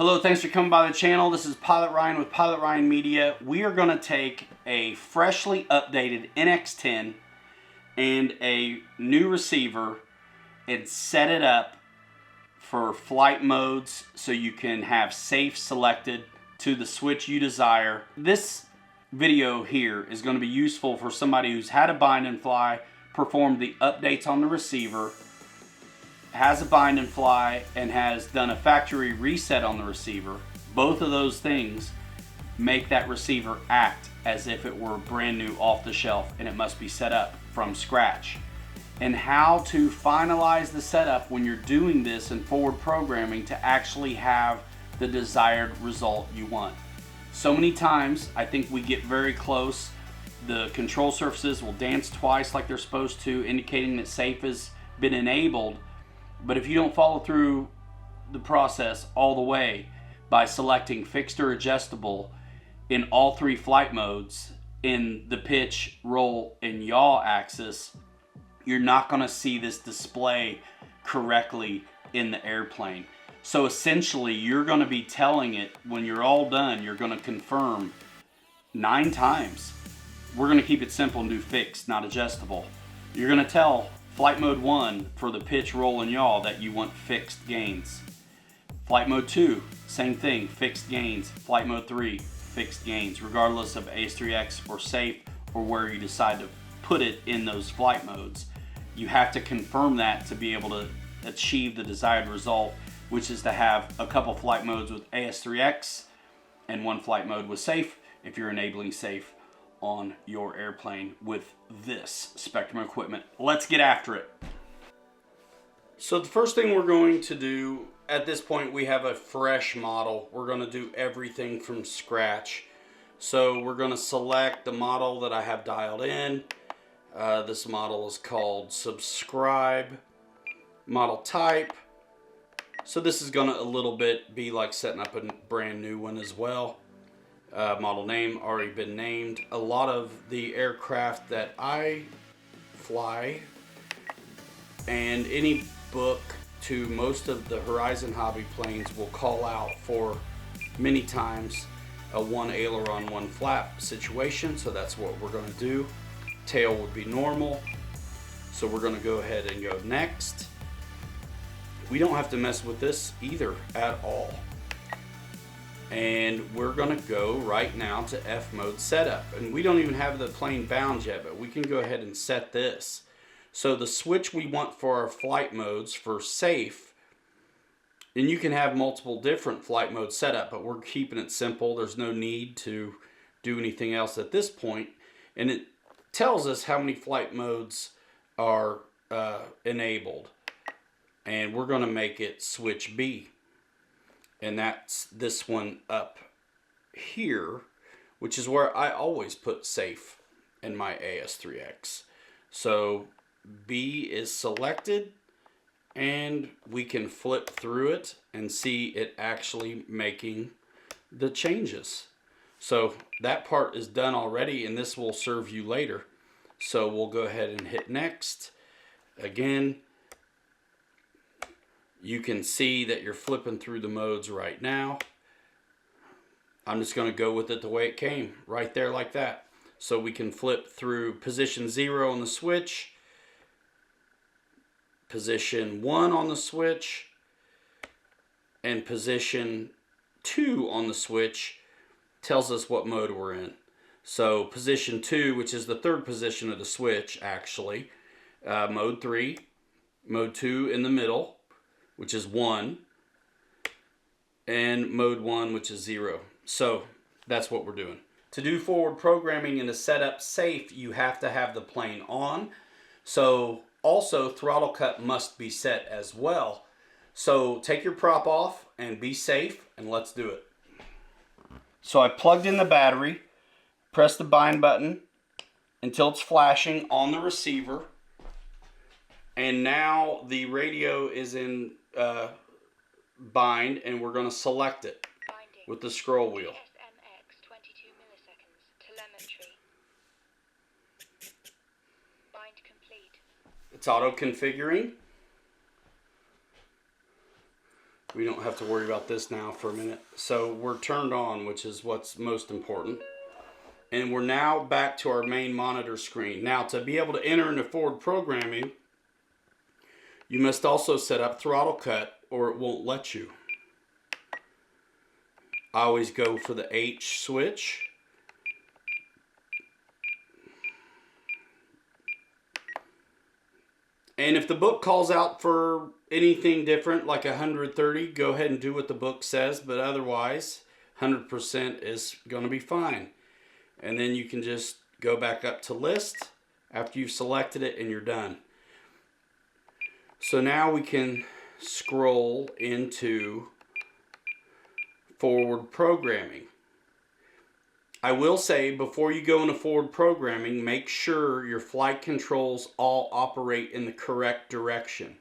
Hello, thanks for coming by the channel. This is Pilot Ryan with Pilot Ryan Media. We are going to take a freshly updated NX10 and a new receiver and set it up for flight modes so you can have safe selected to the switch you desire. This video here is going to be useful for somebody who's had a bind and fly, performed the updates on the receiver, has a bind and fly, and has done a factory reset on the receiver. Both of those things make that receiver act as if it were brand new off the shelf and it must be set up from scratch. And how to finalize the setup when you're doing this in forward programming to actually have the desired result you want. So many times I think we get very close. The control surfaces will dance twice like they're supposed to, indicating that safe has been enabled. But if you don't follow through the process all the way by selecting fixed or adjustable in all three flight modes in the pitch, roll, and yaw axis, you're not going to see this display correctly in the airplane. So essentially, you're going to be telling it when you're all done, you're going to confirm 9 times. We're going to keep it simple and do fixed, not adjustable. You're going to tell Flight Mode 1 for the pitch, roll, and yaw that you want fixed gains. Flight Mode 2, same thing, fixed gains. Flight Mode 3, fixed gains, regardless of AS3X or safe or where you decide to put it in those flight modes. You have to confirm that to be able to achieve the desired result, which is to have a couple flight modes with AS3X and 1 flight mode with safe if you're enabling safe on your airplane with this Spectrum equipment. Let's get after it. So the first thing we're going to do, at this point we have a fresh model. We're going to do everything from scratch. So we're going to select the model that I have dialed in. This model is called Subscribe. Model type. So this is going to a little bit be like setting up a brand new one as well. Model name already been named. A lot of the aircraft that I fly and any book to most of the Horizon hobby planes will call out for many times a 1 aileron 1 flap situation, so that's what we're going to do. Tail would be normal, so we're going to go ahead and go next. We don't have to mess with this either at all. And we're going to go right now to F mode setup. And we don't even have the plane bound yet, but we can go ahead and set this. So the switch we want for our flight modes for safe, and you can have multiple different flight modes set up, but we're keeping it simple. There's no need to do anything else at this point. And it tells us how many flight modes are enabled. And we're going to make it switch B. And that's this one up here, which is where I always put safe in my AS3X. So B is selected, and we can flip through it and see it actually making the changes. So that part is done already, and this will serve you later. So we'll go ahead and hit next. Again, you can see that you're flipping through the modes right now. I'm just going to go with it the way it came, right there like that. So we can flip through position 0 on the switch, position 1 on the switch, and position 2 on the switch tells us what mode we're in. So position 2, which is the 3rd position of the switch actually, mode 3, mode 2 in the middle, which is 1, and mode 1, which is 0. So that's what we're doing. To do forward programming and to set up safe, you have to have the plane on. So also throttle cut must be set as well. So take your prop off and be safe, and let's do it. So I plugged in the battery, press the bind button until it's flashing on the receiver, and now the radio is in bind, and we're going to select it with the scroll wheel. AS3X 22 milliseconds telemetry. Bind complete. It's auto configuring. We don't have to worry about this now for a minute. So we're turned on, which is what's most important. And we're now back to our main monitor screen. Now, to be able to enter into forward programming, you must also set up throttle cut or it won't let you. I always go for the H switch. And if the book calls out for anything different, like 130, go ahead and do what the book says. But otherwise, 100% is going to be fine. And then you can just go back up to list after you've selected it and you're done. So now we can scroll into forward programming. I will say, before you go into forward programming, make sure your flight controls all operate in the correct direction.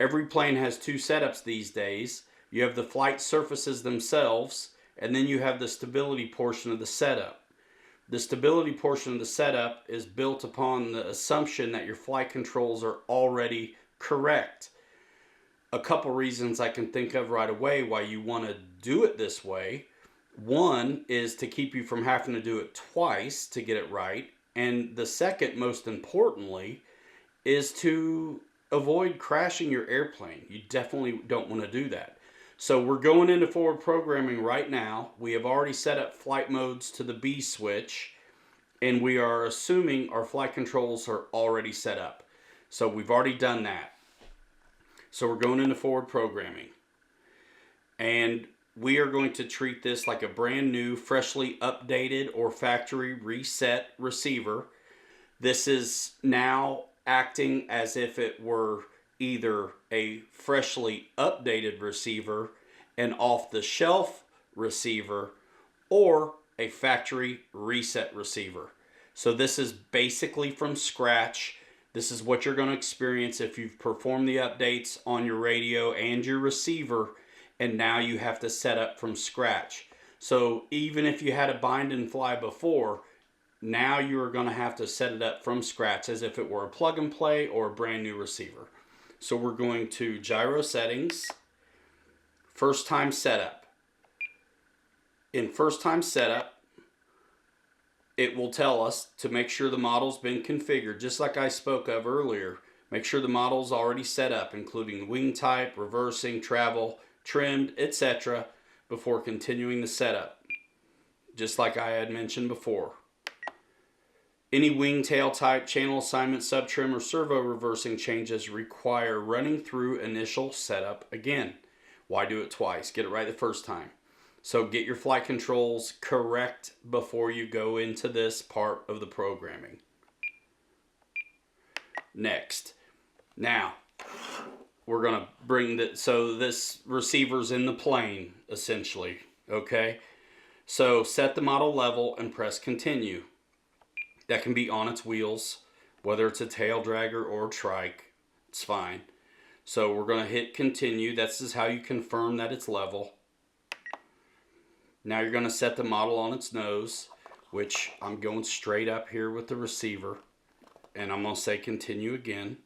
Every plane has two setups these days. You have the flight surfaces themselves, and then you have the stability portion of the setup. The stability portion of the setup is built upon the assumption that your flight controls are already correct. A couple reasons I can think of right away why you want to do it this way. One is to keep you from having to do it twice to get it right. And the second, most importantly, is to avoid crashing your airplane. You definitely don't want to do that. So we're going into forward programming right now. We have already set up flight modes to the B switch, and we are assuming our flight controls are already set up. So we've already done that. So we're going into forward programming. And we are going to treat this like a brand new, freshly updated or factory reset receiver. This is now acting as if it were either a freshly updated receiver, an off-the-shelf receiver, or a factory reset receiver. So this is basically from scratch. This is what you're going to experience if you've performed the updates on your radio and your receiver, and now you have to set up from scratch. So even if you had a bind and fly before, now you're going to have to set it up from scratch as if it were a plug and play or a brand new receiver. So we're going to gyro settings, first time setup. In first time setup, it will tell us to make sure the model's been configured, just like I spoke of earlier. Make sure the model's already set up, including wing type, reversing, travel, trimmed, etc., before continuing the setup, just like I had mentioned before. Any wing tail type, channel assignment, subtrim, or servo reversing changes require running through initial setup again. Why do it twice? Get it right the first time. So get your flight controls correct before you go into this part of the programming. Next. Now, we're going to bring so this receiver's in the plane, essentially. Okay? So set the model level and press continue. That can be on its wheels, whether it's a tail dragger or a trike. It's fine. So we're going to hit continue. This is how you confirm that it's level. Now you're going to set the model on its nose, which I'm going straight up here with the receiver. And I'm going to say continue again.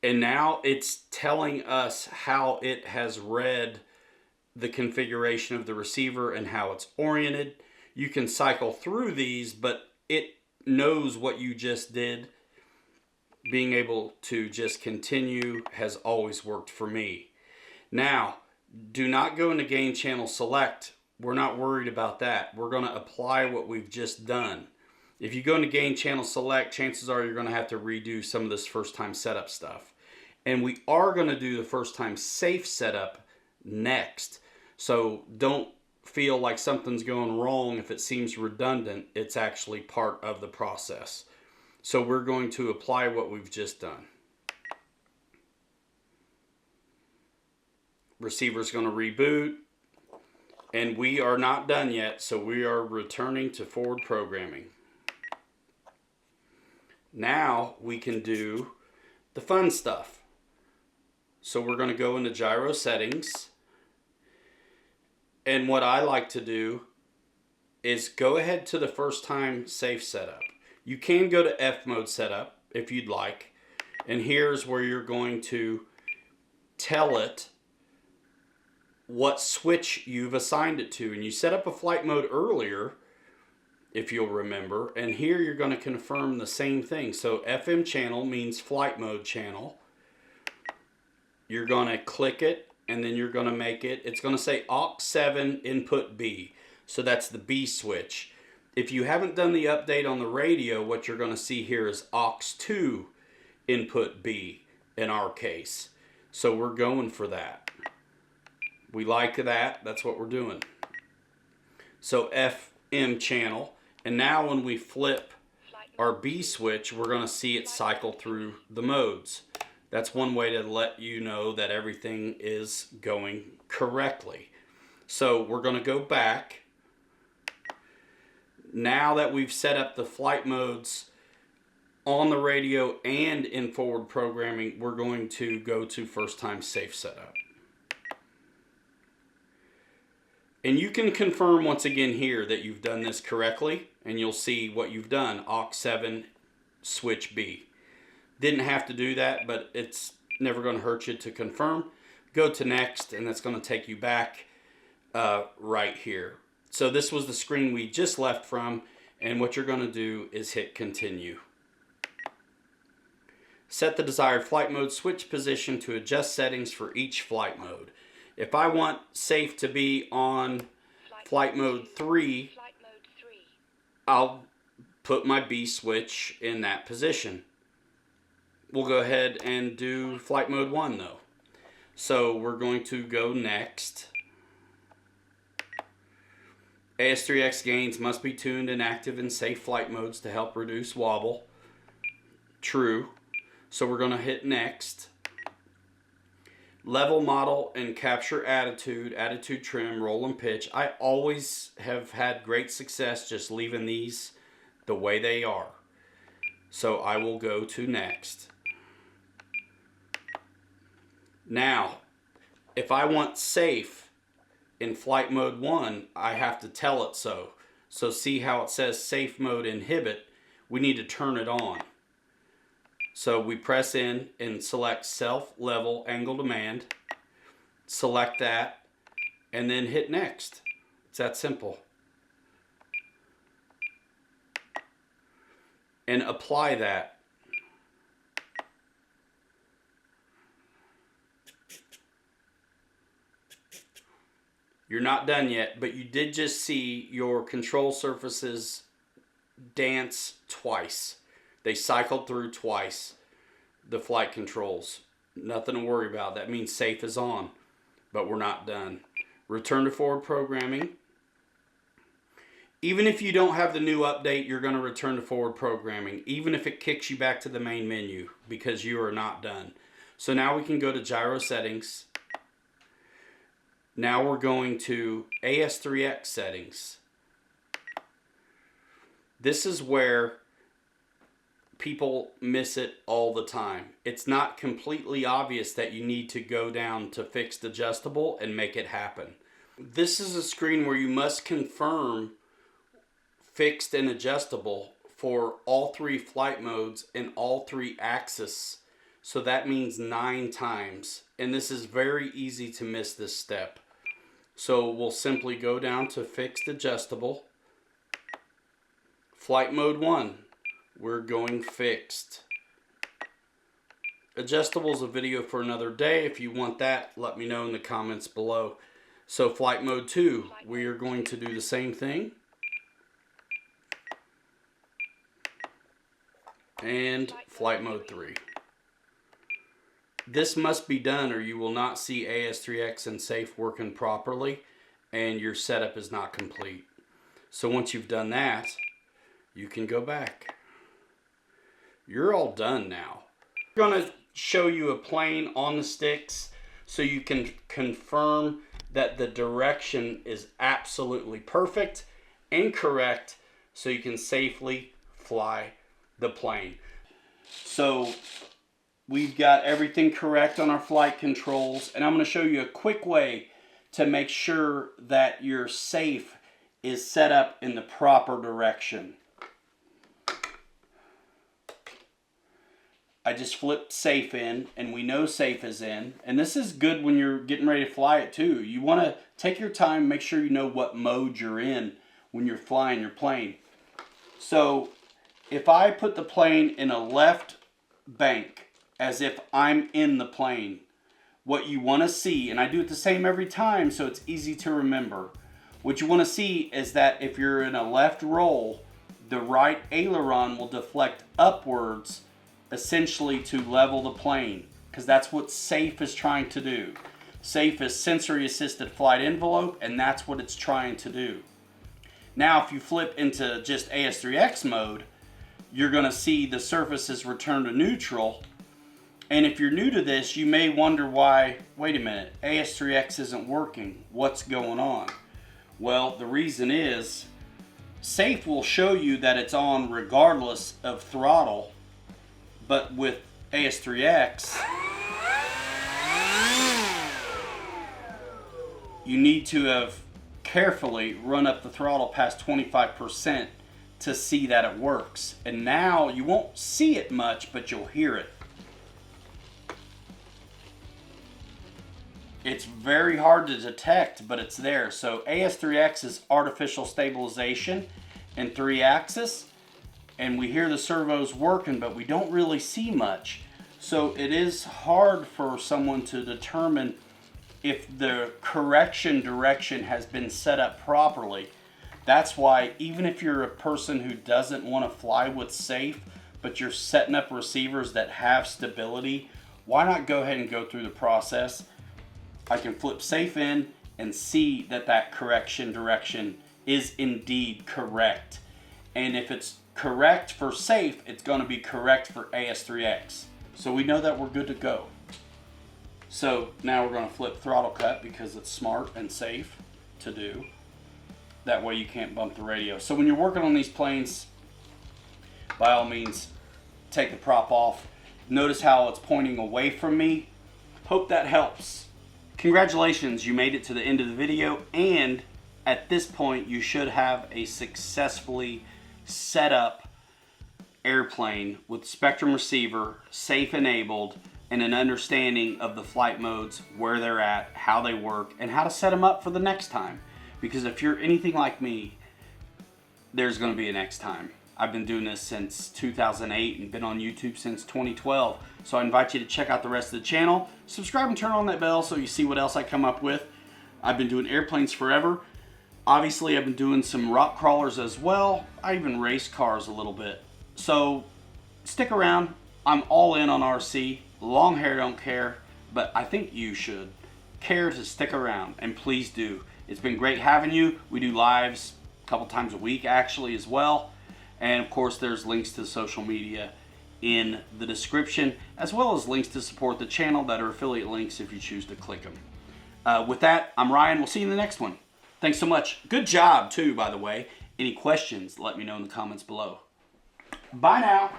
And now it's telling us how it has read the configuration of the receiver and how it's oriented. You can cycle through these, but it knows what you just did. Being able to just continue has always worked for me. Now, do not go into gain channel select. We're not worried about that. We're going to apply what we've just done. If you go into gain channel select, chances are you're going to have to redo some of this first time setup stuff. And we are going to do the first time safe setup next. So don't feel like something's going wrong if it seems redundant. It's actually part of the process. So we're going to apply what we've just done. Receiver's going to reboot, and we are not done yet, so we are returning to forward programming. Now we can do the fun stuff. So we're going to go into gyro settings, and what I like to do is go ahead to the first time safe setup. You can go to F mode setup if you'd like, and here's where you're going to tell it what switch you've assigned it to. And you set up a flight mode earlier, if you'll remember, and here you're going to confirm the same thing. So FM channel means flight mode channel. You're going to click it, and then you're going to make it, it's going to say AUX7 input B. So that's the B switch. If you haven't done the update on the radio, what you're going to see here is AUX2 input B in our case. So we're going for that. We like that. That's what we're doing. So FM channel. And now when we flip our B switch, we're going to see it cycle through the modes. That's one way to let you know that everything is going correctly. So we're going to go back. Now that we've set up the flight modes on the radio and in forward programming, we're going to go to first time safe setup. And you can confirm once again here that you've done this correctly, and you'll see what you've done, AUX7 switch B. Didn't have to do that, but it's never going to hurt you to confirm. Go to next, and that's going to take you back right here. So this was the screen we just left from, and what you're going to do is hit continue. Set the desired flight mode switch position to adjust settings for each flight mode. If I want safe to be on flight mode 3, I'll put my B switch in that position. We'll go ahead and do flight mode 1 though. So we're going to go next. AS3X gains must be tuned and active in safe flight modes to help reduce wobble. True. So we're going to hit next. Level model and capture attitude, attitude trim, roll and pitch. I always have had great success just leaving these the way they are. So I will go to next. Now, if I want safe in flight mode 1, I have to tell it so. So see how it says safe mode inhibit? We need to turn it on. So we press in and select self, level, angle demand. Select that and then hit next. It's that simple. And apply that. You're not done yet, but you did just see your control surfaces dance twice. They cycled through twice, the flight controls. Nothing to worry about. That means safe is on, but we're not done. Return to forward programming. Even if you don't have the new update, you're going to return to forward programming, even if it kicks you back to the main menu, because you are not done. So now we can go to gyro settings. Now we're going to AS3X settings. This is where people miss it all the time. It's not completely obvious that you need to go down to fixed adjustable and make it happen. This is a screen where you must confirm fixed and adjustable for all 3 flight modes and all 3 axes. So that means 9 times. And this is very easy to miss this step. So we'll simply go down to fixed adjustable. Flight mode 1, we're going fixed. Adjustable is a video for another day. If you want that, let me know in the comments below. So flight mode 2, we are going to do the same thing. And flight mode 3. This must be done or you will not see AS3X and safe working properly and your setup is not complete. So once you've done that, you can go back. You're all done now. I'm going to show you a plane on the sticks so you can confirm that the direction is absolutely perfect and correct so you can safely fly the plane. So we've got everything correct on our flight controls, and I'm going to show you a quick way to make sure that your safe is set up in the proper direction. I just flip safe in, and we know safe is in. And this is good when you're getting ready to fly it too. You want to take your time, make sure you know what mode you're in when you're flying your plane. So if I put the plane in a left bank, as if I'm in the plane, what you want to see, and I do it the same every time so it's easy to remember. What you want to see is that if you're in a left roll, the right aileron will deflect upwards, essentially to level the plane, because that's what SAFE is trying to do. SAFE is sensory assisted flight envelope, and that's what it's trying to do. Now if you flip into just AS3X mode, you're going to see the surfaces return to neutral. And if you're new to this, you may wonder why, wait a minute, AS3X isn't working. What's going on? Well, the reason is SAFE will show you that it's on regardless of throttle, but with AS3X, you need to have carefully run up the throttle past 25% to see that it works. And now you won't see it much, but you'll hear it. It's very hard to detect, but it's there. So AS3X is artificial stabilization in 3-axis, and we hear the servos working, but we don't really see much. So it is hard for someone to determine if the correction direction has been set up properly. That's why even if you're a person who doesn't want to fly with SAFE, but you're setting up receivers that have stability, why not go ahead and go through the process? I can flip SAFE in and see that that correction direction is indeed correct. And if it's correct for SAFE, it's going to be correct for AS3X. So we know that we're good to go. So now we're going to flip throttle cut because it's smart and safe to do. That way you can't bump the radio. So when you're working on these planes, by all means, take the prop off. Notice how it's pointing away from me. Hope that helps. Congratulations, you made it to the end of the video, and at this point you should have a successfully set up airplane with Spectrum receiver, SAFE enabled, and an understanding of the flight modes, where they're at, how they work, and how to set them up for the next time. Because if you're anything like me, there's going to be a next time. I've been doing this since 2008 and been on YouTube since 2012. So I invite you to check out the rest of the channel. Subscribe and turn on that bell so you see what else I come up with. I've been doing airplanes forever. Obviously, I've been doing some rock crawlers as well. I even race cars a little bit. So stick around. I'm all in on RC. Long hair don't care, but I think you should care to stick around, and please do. It's been great having you. We do lives a couple times a week actually as well. And of course, there's links to social media in the description, as well as links to support the channel that are affiliate links if you choose to click them. With that, I'm Ryan. We'll see you in the next one. Thanks so much. Good job too, by the way. Any questions, let me know in the comments below. Bye now.